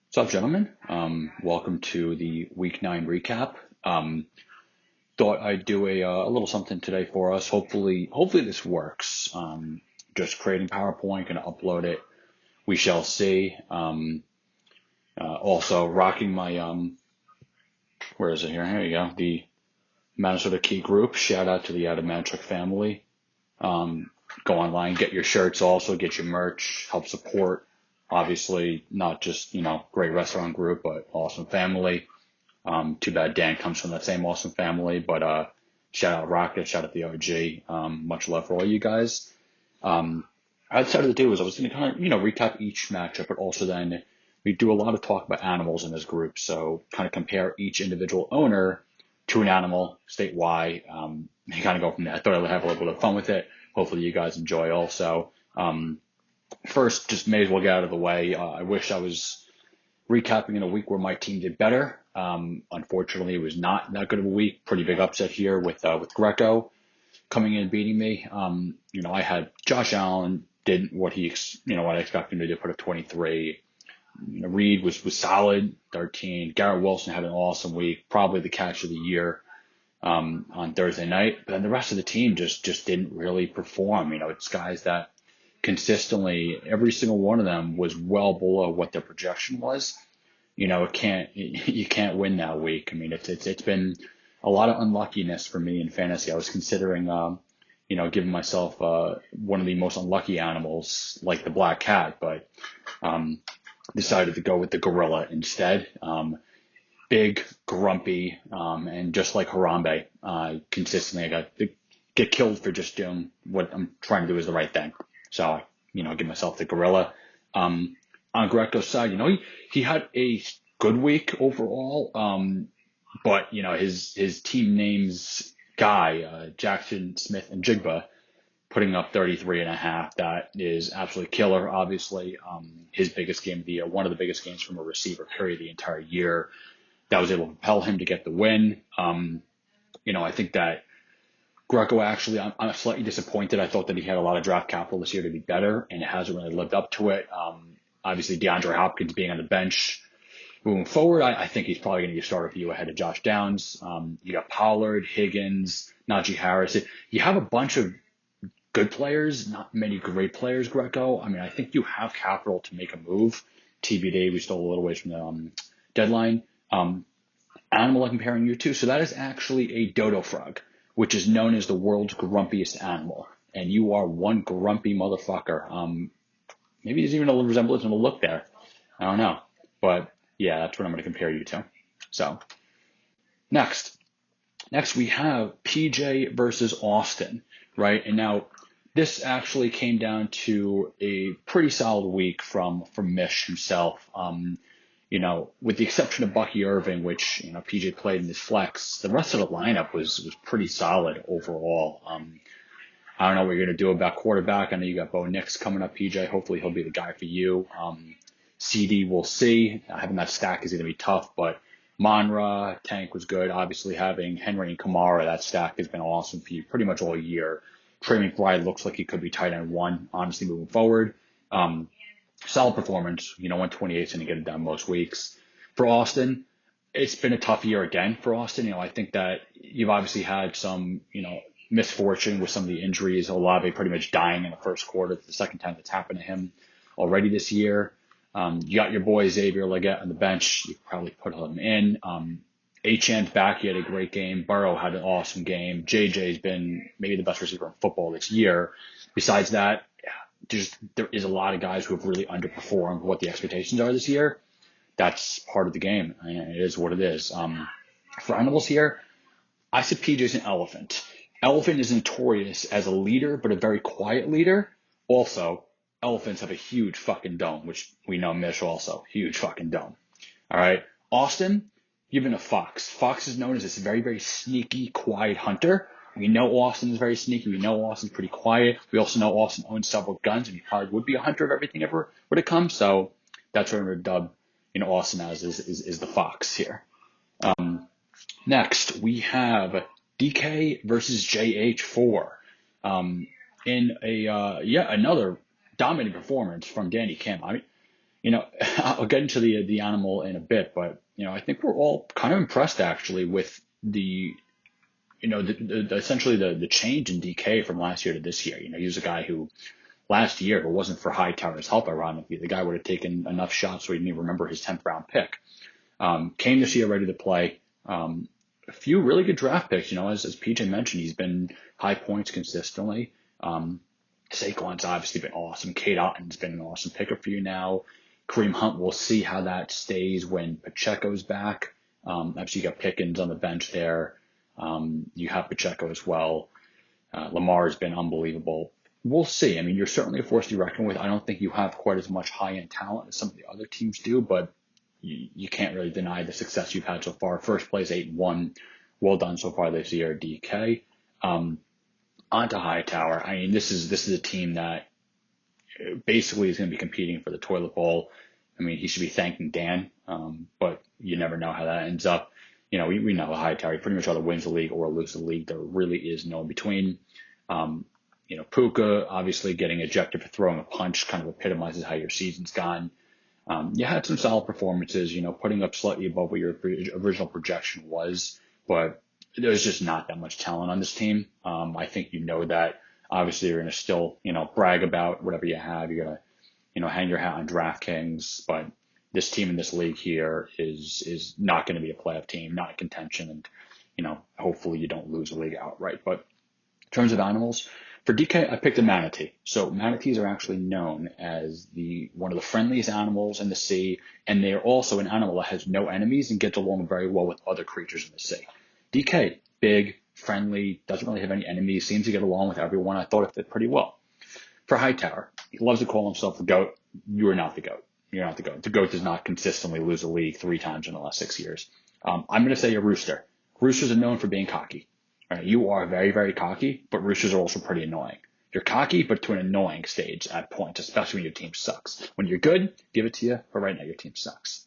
What's up, gentlemen? Welcome to the Week 9 recap. Thought I'd do a little something today for us. Hopefully this works. Just creating PowerPoint, gonna upload it. We shall see. Also rocking my where is it here? Here you go. The Minnesota Key Group. Shout out to the Adamantric family. Go online, get your shirts. Also get your merch. Help support. Obviously, not just great restaurant group, but awesome family. Too bad Dan comes from that same awesome family, but shout out Rocket, shout out the OG. Much love for all you guys. I decided to do is I was going to kind of, recap each matchup, but also then we do a lot of talk about animals in this group. So kind of compare each individual owner to an animal, state why, and kind of go from there. I thought I'd have a little bit of fun with it. Hopefully you guys enjoy also. First, just may as well get out of the way. I wish I was recapping in a week where my team did better. Unfortunately, it was not that good of a week. Pretty big upset here with Greco coming in and beating me. I had Josh Allen did what what I expected him to do, put up 23. Reed was solid, 13. Garrett Wilson had an awesome week, probably the catch of the year on Thursday night. But then the rest of the team just didn't really perform. It's guys that consistently, every single one of them was well below what their projection was. You can't win that week. It's been a lot of unluckiness for me in fantasy. I was considering, giving myself one of the most unlucky animals, like the black cat, but decided to go with the gorilla instead. Big, grumpy, and just like Harambe, consistently I get killed for just doing what I'm trying to do is the right thing. So, give myself the gorilla. On Greco's side, he had a good week overall. But his team names guy, Jackson Smith and Jigba, putting up 33.5. That is absolutely killer. Obviously, his biggest game of the year, one of the biggest games from a receiver period the entire year. That was able to propel him to get the win. I think that Greco actually, I'm slightly disappointed. I thought that he had a lot of draft capital this year to be better, and it hasn't really lived up to it. Obviously, DeAndre Hopkins being on the bench moving forward, I think he's probably going to be a starter for you ahead of Josh Downs. You got Pollard, Higgins, Najee Harris. You have a bunch of good players, not many great players, Greco. I think you have capital to make a move. TBD, we still a little ways from the deadline. Animal I'm comparing you to, so that is actually a dodo frog, which is known as the world's grumpiest animal. And you are one grumpy motherfucker. Maybe there's even a little resemblance in the look there. I don't know. But yeah, that's what I'm going to compare you to. So next we have PJ versus Austin, right? And now this actually came down to a pretty solid week from Mish himself. With the exception of Bucky Irving, which PJ played in his flex, the rest of the lineup was pretty solid overall. I don't know what you're going to do about quarterback. I know you got Bo Nix coming up, PJ. Hopefully he'll be the guy for you. CD, we'll see. Having that stack is going to be tough, but Monra, Tank was good. Obviously having Henry and Kamara, that stack has been awesome for you pretty much all year. Trey McBride looks like he could be tight end one, honestly, moving forward. Solid performance. 128 is going to get it done most weeks. For Austin, it's been a tough year again for Austin. I think that you've obviously had some, misfortune with some of the injuries. Olave pretty much dying in the first quarter. It's the second time that's happened to him already this year. You got your boy Xavier Legette on the bench. You probably put him in. Achan's back. He had a great game. Burrow had an awesome game. JJ's been maybe the best receiver in football this year. Besides that, there is a lot of guys who have really underperformed what the expectations are this year. That's part of the game. And it is what it is. For animals here, I said PJ's an elephant. Elephant is notorious as a leader, but a very quiet leader. Also, elephants have a huge fucking dome, which we know Mish also. Huge fucking dome. All right. Austin, you've been a fox. Fox is known as this very, very sneaky, quiet hunter. We know Austin is very sneaky. We know Austin's pretty quiet. We also know Austin owns several guns, and he probably would be a hunter if everything ever would have come. So that's what I'm going to dub Austin as is the fox here. Next, we have DK versus JH4 in a yet another dominating performance from Danny Kim. I'll get into the animal in a bit, but I think we're all kind of impressed actually with the essentially the change in DK from last year to this year. He was a guy who last year, if it wasn't for Hightower's help, ironically, the guy would have taken enough shots so he didn't even remember his 10th round pick. Came this year ready to play. A few really good draft picks. As PJ mentioned, he's been high points consistently. Saquon's obviously been awesome. Kate Otton's been an awesome pickup for you now. Kareem Hunt, we'll see how that stays when Pacheco's back. Obviously, you got Pickens on the bench there. You have Pacheco as well. Lamar has been unbelievable. We'll see. I mean, you're certainly a force to be reckoned with. I don't think you have quite as much high-end talent as some of the other teams do, but you can't really deny the success you've had so far. First place, 8-1. Well done so far this year, DK. On to Hightower. I mean, this is a team that basically is going to be competing for the toilet bowl. I mean, he should be thanking Dan, but you never know how that ends up. We know Hightower. You pretty much either wins the league or lose the league. There really is no in between. Puka obviously getting ejected for throwing a punch kind of epitomizes how your season's gone. You had some solid performances, putting up slightly above what your original projection was, but there's just not that much talent on this team. I think that. Obviously, you're going to still, brag about whatever you have. You're going to, hang your hat on DraftKings, but this team in this league here is not going to be a playoff team, not in contention, and, hopefully you don't lose the league outright. But in terms of animals, for DK, I picked a manatee. So manatees are actually known as one of the friendliest animals in the sea, and they are also an animal that has no enemies and gets along very well with other creatures in the sea. DK, big, friendly, doesn't really have any enemies, seems to get along with everyone. I thought it fit pretty well. For Hightower, he loves to call himself the GOAT. You are not the GOAT. You're not the GOAT. The GOAT does not consistently lose a league 3 times in the last 6 years. I'm going to say a rooster. Roosters are known for being cocky. Right? You are very, very cocky, but roosters are also pretty annoying. You're cocky, but to an annoying stage at points, especially when your team sucks. When you're good, give it to you, but right now your team sucks.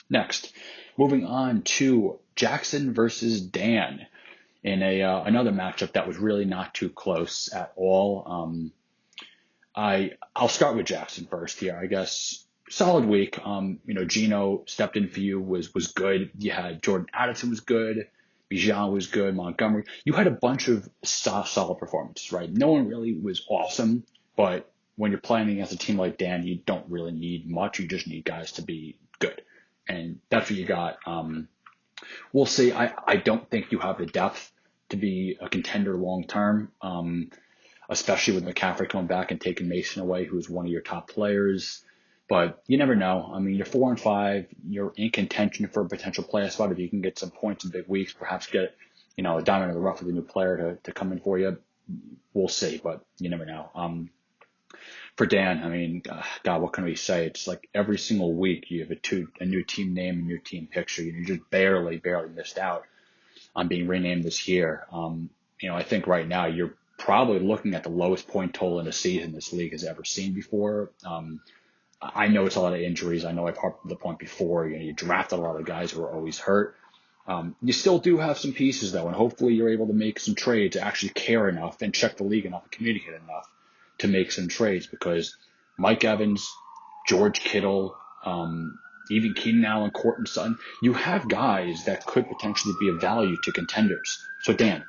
Next, moving on to Jackson versus Dan in another matchup that was really not too close at all. I'll start with Jackson first here. I guess solid week. Gino stepped in for you, was good. You had Jordan Addison was good. Bijan was good. Montgomery. You had a bunch of solid performances, right? No one really was awesome, but when you're playing against a team like Dan, you don't really need much. You just need guys to be good, and that's what you got. We'll see. I don't think you have the depth to be a contender long term, especially with McCaffrey coming back and taking Mason away, who's one of your top players. But you never know. I mean, you're 4-5. You're in contention for a potential playoff spot if you can get some points in big weeks. Perhaps get a diamond in the rough with a new player to come in for you. We'll see, but you never know. For Dan, I mean, God, what can we say? It's like every single week you have a new team name, a new team picture. You just barely missed out on being renamed this year. I think right now you're probably looking at the lowest point total in a season this league has ever seen before. I know it's a lot of injuries. I know I've harped the point before. You drafted a lot of guys who are always hurt. You still do have some pieces, though, and hopefully you're able to make some trades to actually care enough and check the league enough and communicate enough to make some trades, because Mike Evans, George Kittle, even Keenan Allen, Courtland Sutton, you have guys that could potentially be of value to contenders. So, Dan,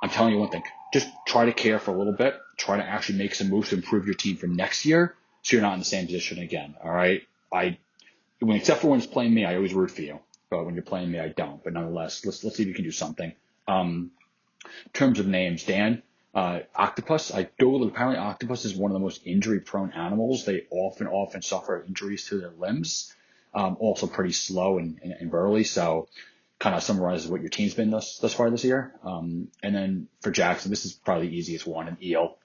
I'm telling you one thing. Just try to care for a little bit. Try to actually make some moves to improve your team for next year so you're not in the same position again, all right? Except for when it's playing me, I always root for you. But when you're playing me, I don't. But nonetheless, let's see if you can do something. In terms of names, Dan, Octopus. Apparently Octopus is one of the most injury-prone animals. They often suffer injuries to their limbs. Also pretty slow and burly. So kind of summarizes what your team's been thus far this year. And then for Jackson, this is probably the easiest one. An eel.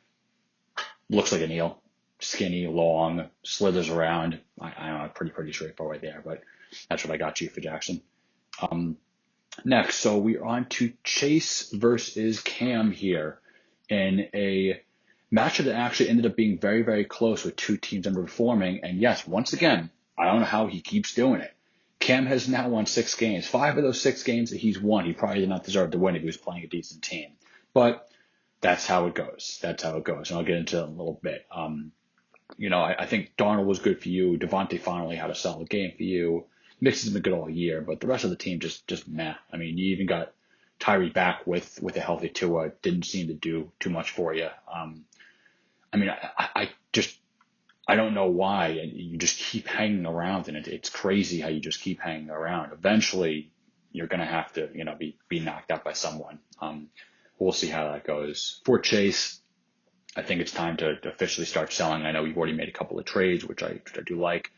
Looks like an eel. Skinny, long, slithers around. I don't know, pretty straightforward there, but that's what I got you for Jackson. Next, so we're on to Chase versus Cam here in a matchup that actually ended up being very, very close with two teams underperforming. And yes, once again, I don't know how he keeps doing it. Cam has now won 6 games. 5 of those 6 games that he's won, he probably did not deserve to win if he was playing a decent team. But that's how it goes. And I'll get into it in a little bit. I think Darnold was good for you. Devontae finally had a solid game for you. Mix has been good all year, but the rest of the team just meh. I mean, you even got Tyree back with a healthy Tua. Didn't seem to do too much for you. I mean, I don't know why you just keep hanging around, and it's crazy how you just keep hanging around. Eventually, you're gonna have to be knocked out by someone. We'll see how that goes. For Chase, I think it's time to officially start selling. I know you've already made a couple of trades, which I do like.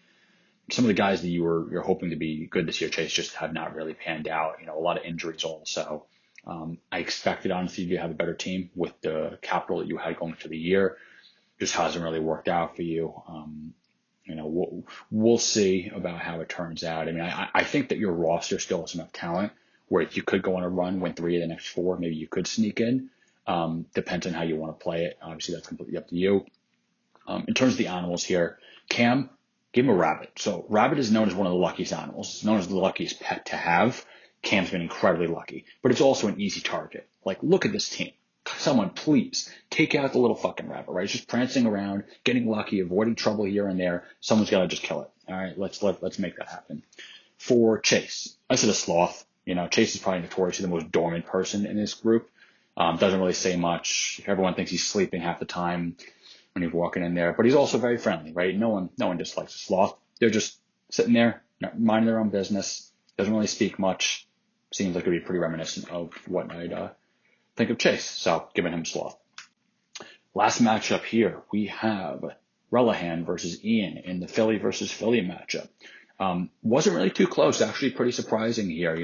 Some of the guys that you're hoping to be good this year, Chase, just have not really panned out. A lot of injuries also. I expected, honestly, you to have a better team with the capital that you had going into the year. Just hasn't really worked out for you. We'll see about how it turns out. I mean, I think that your roster still has enough talent where if you could go on a run, win 3 of the next 4, maybe you could sneak in. Depends on how you want to play it. Obviously, that's completely up to you. In terms of the animals here, Cam, give him a rabbit. So rabbit is known as one of the luckiest animals. It's known as the luckiest pet to have. Cam's been incredibly lucky, but it's also an easy target. Like, look at this team. Someone, please take out the little fucking rabbit, right? It's just prancing around, getting lucky, avoiding trouble here and there. Someone's got to just kill it. All right, let's make that happen. For Chase, I said a sloth. Chase is probably notoriously the most dormant person in this group. Doesn't really say much. Everyone thinks he's sleeping half the time when he's walking in there, but he's also very friendly, right? No one dislikes a sloth. They're just sitting there, minding their own business. Doesn't really speak much. Seems like it'd be pretty reminiscent of what I'd think of Chase. So giving him sloth. Last matchup here, we have Relihan versus Ian in the Philly versus Philly matchup. Wasn't really too close. Actually, pretty surprising here.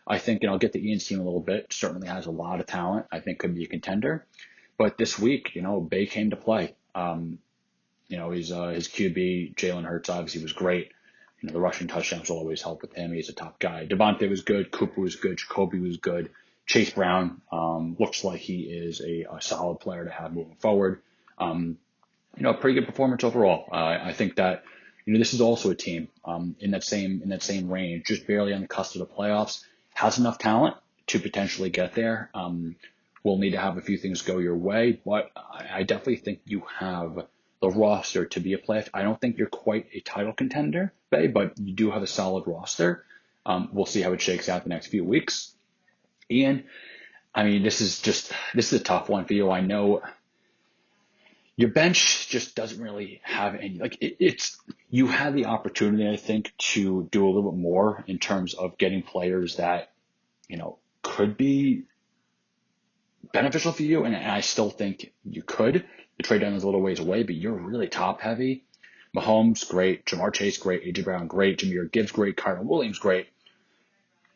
I think I'll get the Ian's team a little bit. Certainly has a lot of talent. I think could be a contender. But this week, Bay came to play. His QB, Jalen Hurts, obviously was great. The rushing touchdowns will always help with him. He's a top guy. Devontae was good. Cooper was good. Jacoby was good. Chase Brown looks like he is a solid player to have moving forward. Pretty good performance overall. I think that this is also a team in that same range, just barely on the cusp of the playoffs, has enough talent to potentially get there. We'll need to have a few things go your way, but I definitely think you have the roster to be a playoff. I don't think you're quite a title contender, Bay, but you do have a solid roster. We'll see how it shakes out the next few weeks. Ian, I mean, this is a tough one for you. I know your bench just doesn't really have any, you had the opportunity, I think, to do a little bit more in terms of getting players that, could be beneficial for you. And I still think you could. The trade down is a little ways away, but you're really top heavy. Mahomes, great. Jamar Chase, great. AJ Brown, great. Jahmyr Gibbs, great. Kyron Williams, great.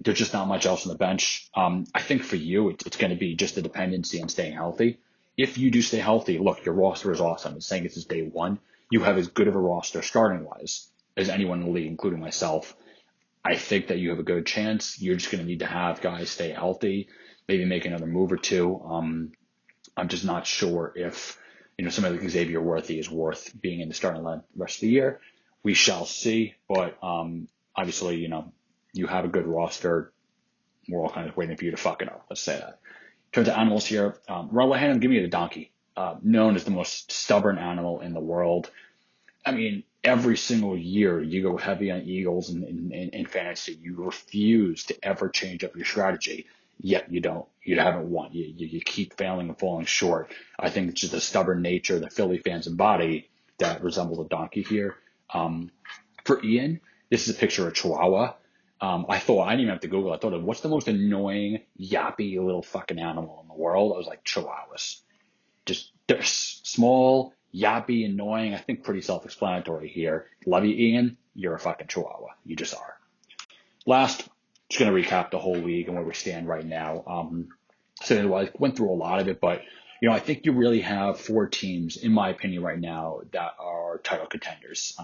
There's just not much else on the bench. I think for you, it's going to be just the dependency on staying healthy. If you do stay healthy, look, your roster is awesome. I'm saying this is day one. You have as good of a roster starting-wise as anyone in the league, including myself. I think that you have a good chance. You're just going to need to have guys stay healthy, maybe make another move or two. I'm just not sure if somebody like Xavier Worthy is worth being in the starting line the rest of the year. We shall see, but obviously, you have a good roster. We're all kind of waiting for you to fuck it up. Let's say that. In terms of animals here, Relihan, I'm giving you the donkey, known as the most stubborn animal in the world. I mean, every single year you go heavy on Eagles in fantasy. You refuse to ever change up your strategy, yet you don't. You haven't won. You keep failing and falling short. I think it's just a stubborn nature that Philly fans embody that resembles a donkey here. For Ian, this is a picture of Chihuahua. I didn't even have to Google. I thought, what's the most annoying, yappy little fucking animal in the world? I was like, Chihuahuas. They're small, yappy, annoying. I think pretty self-explanatory here. Love you, Ian. You're a fucking Chihuahua. You just are. Last, just going to recap the whole league and where we stand right now. So I went through a lot of it, but I think you really have 4 teams, in my opinion, right now that are title contenders.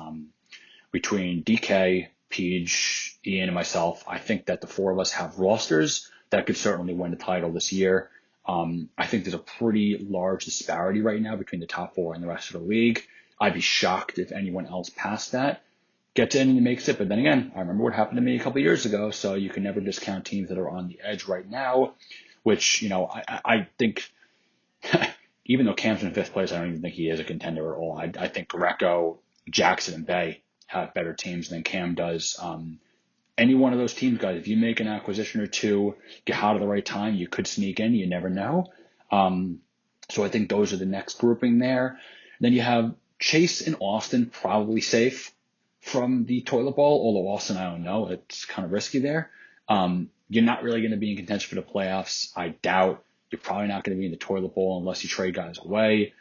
Between DK, Peach, Ian, and myself, I think that the 4 of us have rosters that could certainly win the title this year. I think there's a pretty large disparity right now between the top 4 and the rest of the league. I'd be shocked if anyone else past that gets in and makes it. But then again, I remember what happened to me a couple of years ago, so you can never discount teams that are on the edge right now, which, I think even though Cam's in fifth place, I don't even think he is a contender at all. I think Greco, Jackson, and Bay have better teams than Cam does. Any one of those teams, guys, if you make an acquisition or two, get hot at the right time, you could sneak in. You never know. So I think those are the next grouping there. Then you have Chase and Austin probably safe from the toilet bowl, although Austin, I don't know. It's kind of risky there. You're not really going to be in contention for the playoffs. I doubt you're probably not going to be in the toilet bowl unless you trade guys away.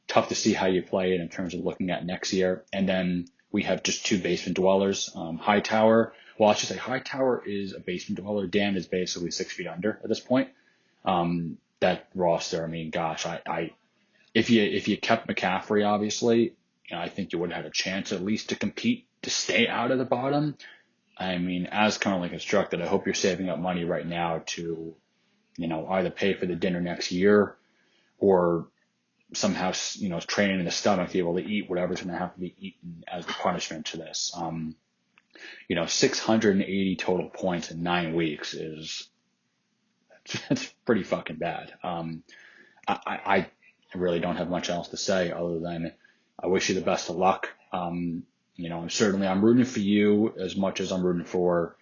Tough to see how you play it in terms of looking at next year. And then we have just two basement dwellers. Hightower, well, I should say Hightower is a basement dweller. Dan is basically 6 feet under at this point. That roster, I mean, gosh, if you kept McCaffrey, obviously, I think you would have had a chance at least to compete to stay out of the bottom. I mean, as currently constructed, I hope you're saving up money right now to, either pay for the dinner next year or somehow, training in the stomach to be able to eat whatever's going to have to be eaten as the punishment to this. 680 total points in 9 weeks that's pretty fucking bad. I really don't have much else to say other than I wish you the best of luck. I'm rooting for you as much as I'm rooting for,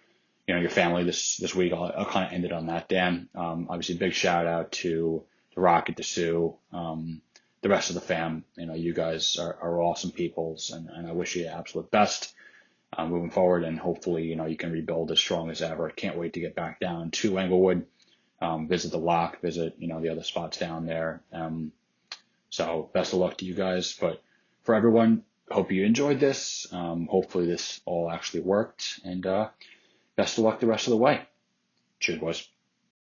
your family this week. I'll kind of end it on that, Dan. Obviously big shout out to the Rocket, to Sue, the rest of the fam. You guys are awesome peoples, and I wish you the absolute best moving forward, and hopefully, you can rebuild as strong as ever. Can't wait to get back down to Englewood, visit the lock, visit, the other spots down there. So best of luck to you guys. But for everyone, hope you enjoyed this. Hopefully this all actually worked, and best of luck the rest of the way. Cheers, boys.